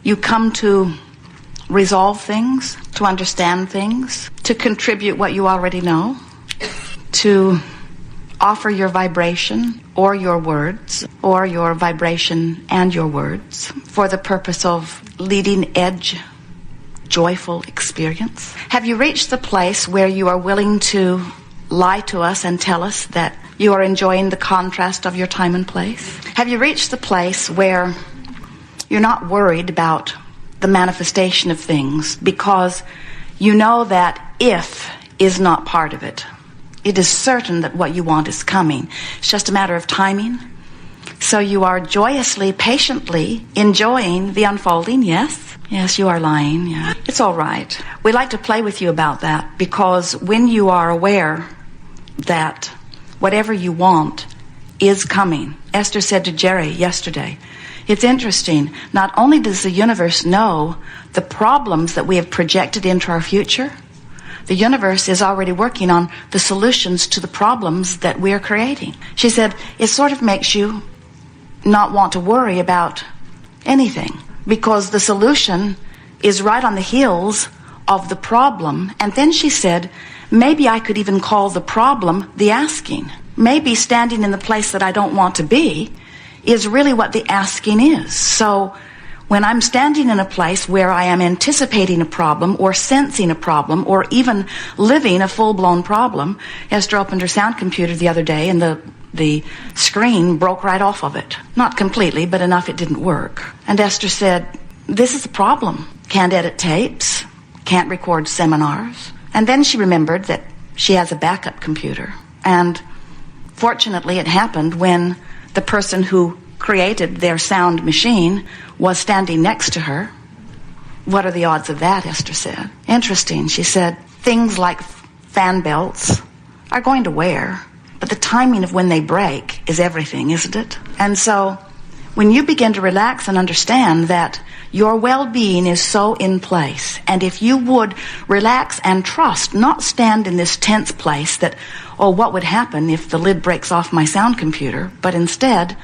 You come to resolve things, to understand things, to contribute what you already know, to offer your vibration or your words, or your vibration and your words, for the purpose of leading edge, joyful experience. Have you reached the place where you are willing to lie to us and tell us that you are enjoying the contrast of your time and place? Have you reached the place where you're not worried about the manifestation of things because you know that if is not part of it? It is certain that what you want is coming. It's just a matter of timing. So you are joyously, patiently enjoying the unfolding, yes? Yes, you are lying, yeah. It's all right. We like to play with you about that because when you are aware that whatever you want is coming. Esther said to Jerry yesterday, it's interesting, not only does the universe know the problems that we have projected into our future, the universe is already working on the solutions to the problems that we're creating. She said, it sort of makes you not want to worry about anything because the solution is right on the heels of the problem. And then she said, maybe I could even call the problem the asking. Maybe standing in the place that I don't want to be is really what the asking is. So when I'm standing in a place where I am anticipating a problem or sensing a problem or even living a full-blown problem, Esther opened her sound computer the other day and the screen broke right off of it. Not completely, but enough it didn't work. And Esther said, this is a problem. Can't edit tapes, can't record seminars. And then she remembered that she has a backup computer. And fortunately it happened when the person who created their sound machine was standing next to her. What are the odds of that, Esther said. Interesting, she said, things like fan belts are going to wear, but the timing of when they break is everything, isn't it? And so when you begin to relax and understand that your well-being is so in place, and if you would relax and trust, not stand in this tense place that, oh, what would happen if the lid breaks off my sound computer, but instead,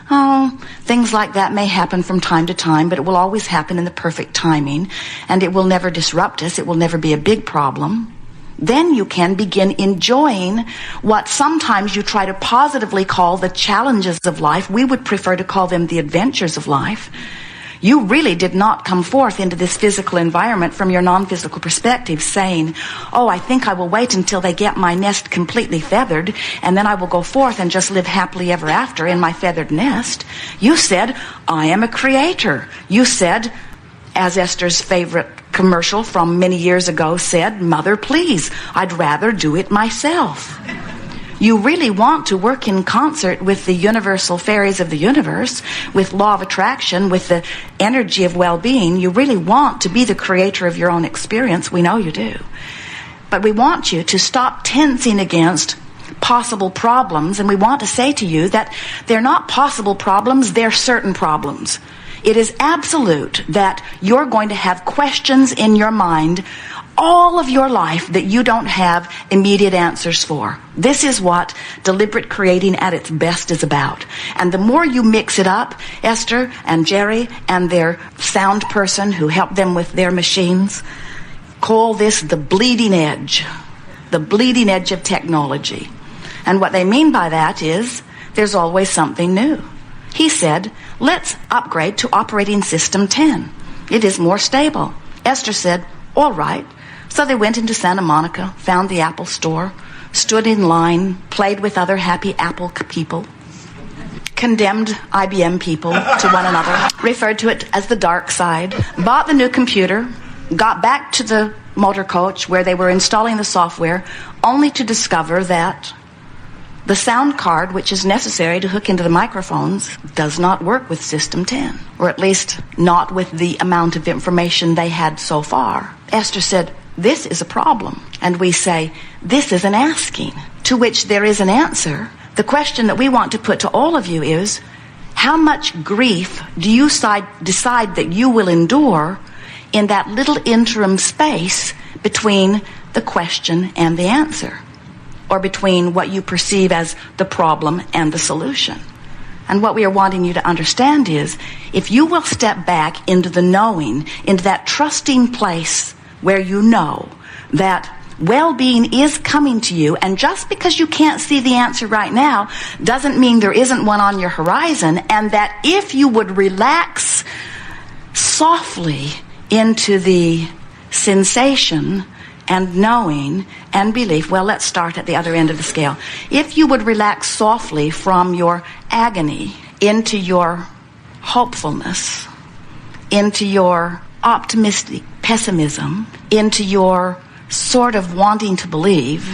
oh, things like that may happen from time to time, but it will always happen in the perfect timing, and it will never disrupt us. It will never be a big problem. Then you can begin enjoying what sometimes you try to positively call the challenges of life. We would prefer to call them the adventures of life. You really did not come forth into this physical environment from your non-physical perspective saying, oh, I think I will wait until they get my nest completely feathered and then I will go forth and just live happily ever after in my feathered nest. You said, I am a creator. You said, as Esther's favorite commercial from many years ago said, Mother, please, I'd rather do it myself. You really want to work in concert with the universal fairies of the universe, with law of attraction, with the energy of well-being. You really want to be the creator of your own experience. We know you do. But we want you to stop tensing against possible problems, and we want to say to you that they're not possible problems, they're certain problems. It is absolute that you're going to have questions in your mind all of your life that you don't have immediate answers for. This is what deliberate creating at its best is about. And the more you mix it up, Esther and Jerry and their sound person who helped them with their machines, call this the bleeding edge of technology. And what they mean by that is there's always something new. He said, let's upgrade to operating system 10. It is more stable. Esther said, all right. So they went into Santa Monica, found the Apple store, stood in line, played with other happy Apple people, condemned IBM people to one another, referred to it as the dark side, bought the new computer, got back to the motor coach where they were installing the software, only to discover that the sound card, which is necessary to hook into the microphones, does not work with System 10, or at least not with the amount of information they had so far. Esther said, this is a problem. And we say, this is an asking, to which there is an answer. The question that we want to put to all of you is, how much grief do you decide that you will endure in that little interim space between the question and the answer, or between what you perceive as the problem and the solution? And what we are wanting you to understand is, if you will step back into the knowing, into that trusting place where you know that well-being is coming to you, and just because you can't see the answer right now doesn't mean there isn't one on your horizon, and that if you would relax softly into the sensation and knowing and belief. Well, let's start at the other end of the scale. If you would relax softly from your agony into your hopefulness, into your optimistic pessimism, into your sort of wanting to believe,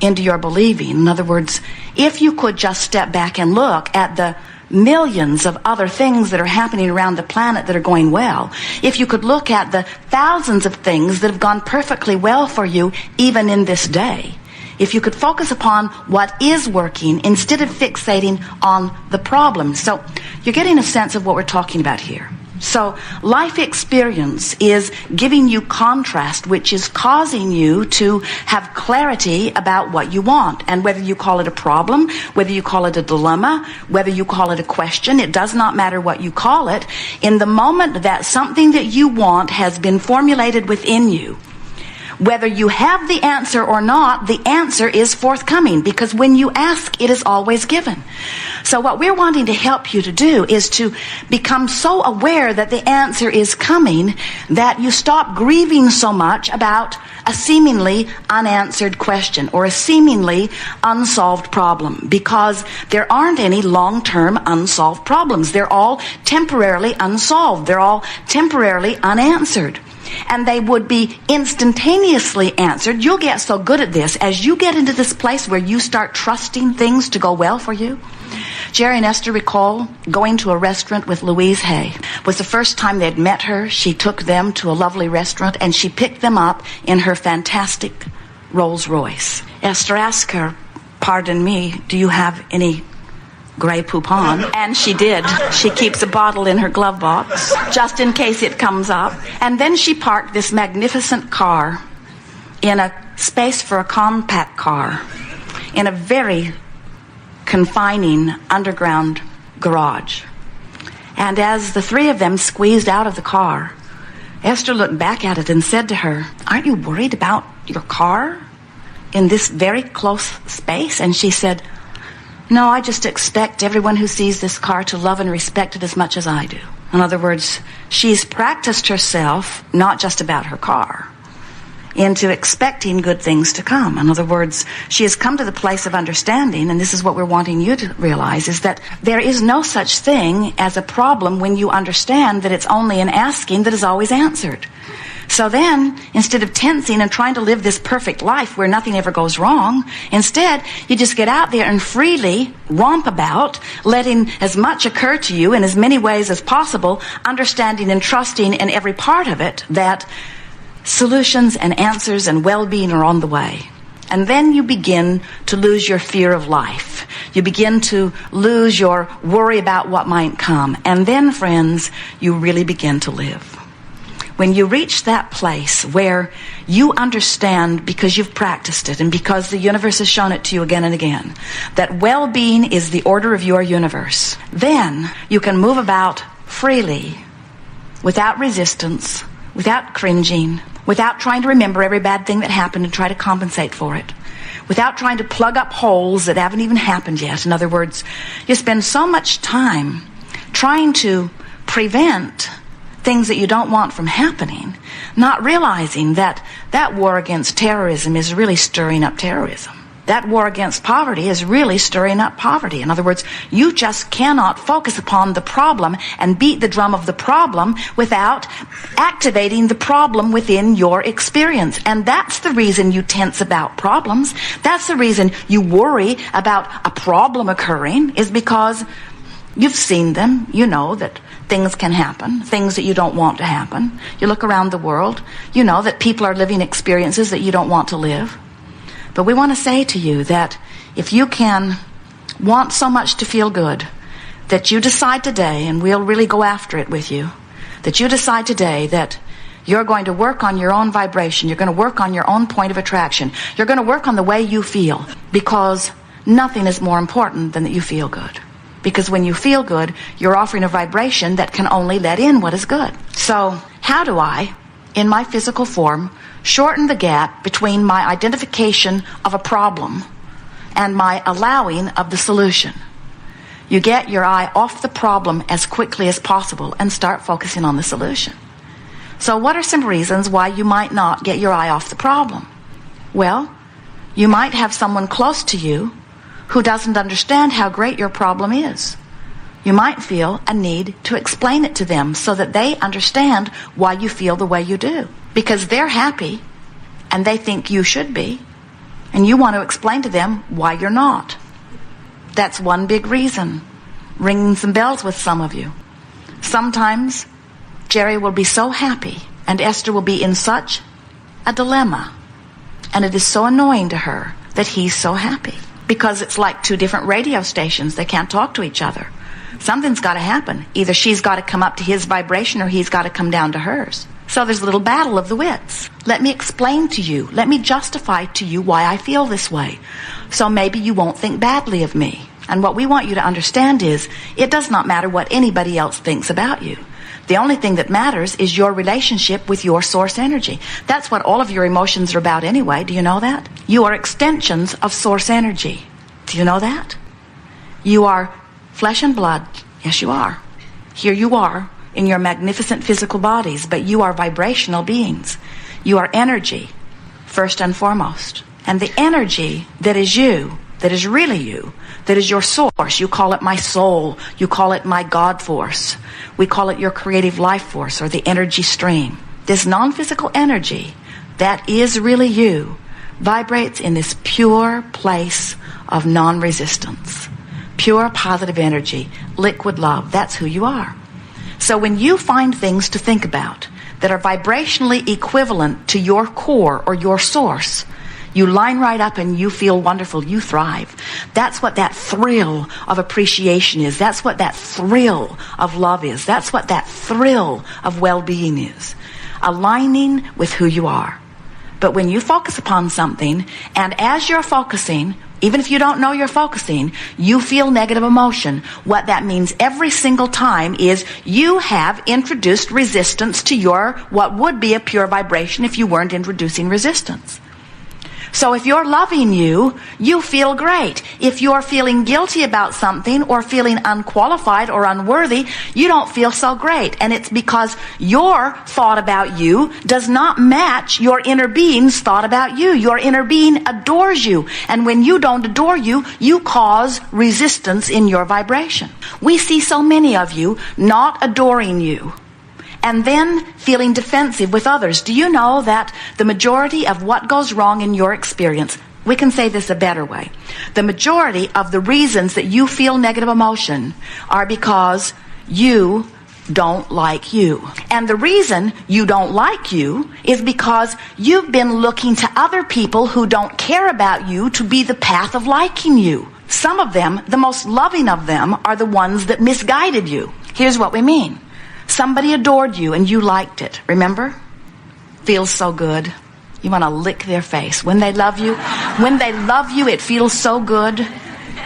into your believing. In other words, if you could just step back and look at the millions of other things that are happening around the planet that are going well, if you could look at the thousands of things that have gone perfectly well for you even in this day, if you could focus upon what is working instead of fixating on the problem. So you're getting a sense of what we're talking about here. So life experience is giving you contrast, which is causing you to have clarity about what you want. And whether you call it a problem, whether you call it a dilemma, whether you call it a question, it does not matter what you call it. In the moment that something that you want has been formulated within you, whether you have the answer or not, the answer is forthcoming, because when you ask, it is always given. So what we're wanting to help you to do is to become so aware that the answer is coming that you stop grieving so much about a seemingly unanswered question or a seemingly unsolved problem, because there aren't any long-term unsolved problems. They're all temporarily unsolved. They're all temporarily unanswered. And they would be instantaneously answered. You'll get so good at this as you get into this place where you start trusting things to go well for you. Jerry and Esther recall going to a restaurant with Louise Hay. It was the first time they'd met her. She took them to a lovely restaurant, and she picked them up in her fantastic Rolls Royce. Esther asked her, "Pardon me, do you have any Grey Poupon?" And she did. She keeps a bottle in her glove box just in case it comes up. And then she parked this magnificent car in a space for a compact car in a very confining underground garage. And as the three of them squeezed out of the car, Esther looked back at it and said to her, "Aren't you worried about your car in this very close space?" And she said, "No, I just expect everyone who sees this car to love and respect it as much as I do." In other words, she's practiced herself, not just about her car, into expecting good things to come. In other words, she has come to the place of understanding, and this is what we're wanting you to realize, is that there is no such thing as a problem when you understand that it's only an asking that is always answered. So then, instead of tensing and trying to live this perfect life where nothing ever goes wrong, instead, you just get out there and freely romp about, letting as much occur to you in as many ways as possible, understanding and trusting in every part of it that solutions and answers and well-being are on the way. And then you begin to lose your fear of life. You begin to lose your worry about what might come. And then, friends, you really begin to live. When you reach that place where you understand, because you've practiced it and because the universe has shown it to you again and again, that well-being is the order of your universe, then you can move about freely, without resistance, without cringing, without trying to remember every bad thing that happened and try to compensate for it, without trying to plug up holes that haven't even happened yet. In other words, you spend so much time trying to prevent things that you don't want from happening, not realizing that that war against terrorism is really stirring up terrorism. That war against poverty is really stirring up poverty. In other words, you just cannot focus upon the problem and beat the drum of the problem without activating the problem within your experience. And that's the reason you tense about problems. That's the reason you worry about a problem occurring, is because you've seen them. You know that things can happen, things that you don't want to happen. You look around the world, you know that people are living experiences that you don't want to live. But we want to say to you that if you can want so much to feel good, that you decide today, and we'll really go after it with you, that you decide today that you're going to work on your own vibration, you're going to work on your own point of attraction, you're going to work on the way you feel, because nothing is more important than that you feel good. Because when you feel good, you're offering a vibration that can only let in what is good. So how do I, in my physical form, shorten the gap between my identification of a problem and my allowing of the solution? You get your eye off the problem as quickly as possible and start focusing on the solution. So what are some reasons why you might not get your eye off the problem? Well, you might have someone close to you who doesn't understand how great your problem is. You might feel a need to explain it to them so that they understand why you feel the way you do. Because they're happy and they think you should be, and you want to explain to them why you're not. That's one big reason. Ringing some bells with some of you. Sometimes Jerry will be so happy and Esther will be in such a dilemma, and it is so annoying to her that he's so happy. Because it's like two different radio stations. They can't talk to each other. Something's got to happen. Either she's got to come up to his vibration or he's got to come down to hers. So there's a little battle of the wits. Let me explain to you. Let me justify to you why I feel this way. So maybe you won't think badly of me. And what we want you to understand is, it does not matter what anybody else thinks about you. The only thing that matters is your relationship with your source energy. That's what all of your emotions are about anyway. Do you know that? You are extensions of source energy. Do you know that? You are flesh and blood. Yes, you are. Here you are in your magnificent physical bodies, but you are vibrational beings. You are energy, first and foremost. And the energy that is you, that is really you, that is your source. You call it my soul. You call it my God force. We call it your creative life force, or the energy stream. This non-physical energy that is really you vibrates in this pure place of non-resistance. Pure positive energy, liquid love. That's who you are. So when you find things to think about that are vibrationally equivalent to your core or your source, you line right up and you feel wonderful. You thrive. That's what that thrill of appreciation is. That's what that thrill of love is. That's what that thrill of well-being is. Aligning with who you are. But when you focus upon something, and as you're focusing, even if you don't know you're focusing, you feel negative emotion. What that means every single time is you have introduced resistance to your, what would be a pure vibration if you weren't introducing resistance. So if you're loving you, you feel great. If you're feeling guilty about something or feeling unqualified or unworthy, you don't feel so great. And it's because your thought about you does not match your inner being's thought about you. Your inner being adores you. And when you don't adore you, you cause resistance in your vibration. We see so many of you not adoring you, and then feeling defensive with others. Do you know that the majority of what goes wrong in your experience, we can say this a better way, the majority of the reasons that you feel negative emotion are because you don't like you. And the reason you don't like you is because you've been looking to other people who don't care about you to be the path of liking you. Some of them, the most loving of them, are the ones that misguided you. Here's what we mean. Somebody adored you and you liked it. Remember? Feels so good. You want to lick their face. When they love you, it feels so good.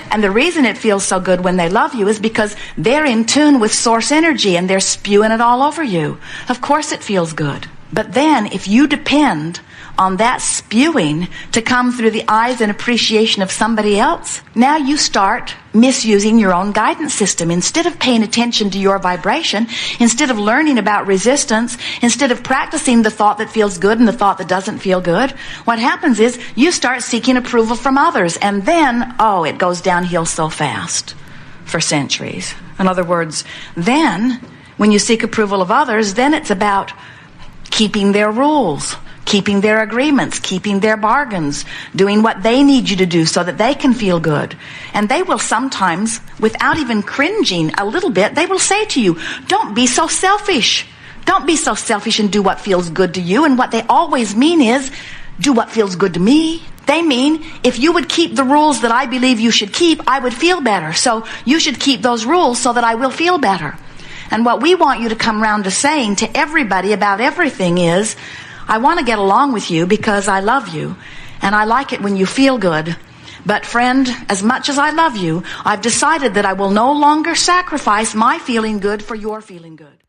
And the reason it feels so good when they love you is because they're in tune with source energy and they're spewing it all over you. Of course it feels good. But then if you depend on that spewing to come through the eyes and appreciation of somebody else, now you start misusing your own guidance system. Instead of paying attention to your vibration, instead of learning about resistance, instead of practicing the thought that feels good and the thought that doesn't feel good, what happens is you start seeking approval from others, and then, it goes downhill so fast for centuries. In other words, then when you seek approval of others, then it's about keeping their rules, keeping their agreements, keeping their bargains, doing what they need you to do so that they can feel good. And they will sometimes, without even cringing a little bit, they will say to you, don't be so selfish. Don't be so selfish and do what feels good to you. And what they always mean is, do what feels good to me. They mean, if you would keep the rules that I believe you should keep, I would feel better. So you should keep those rules so that I will feel better. And what we want you to come round to saying to everybody about everything is, I want to get along with you because I love you, and I like it when you feel good, But friend, as much as I love you, I've decided that I will no longer sacrifice my feeling good for your feeling good.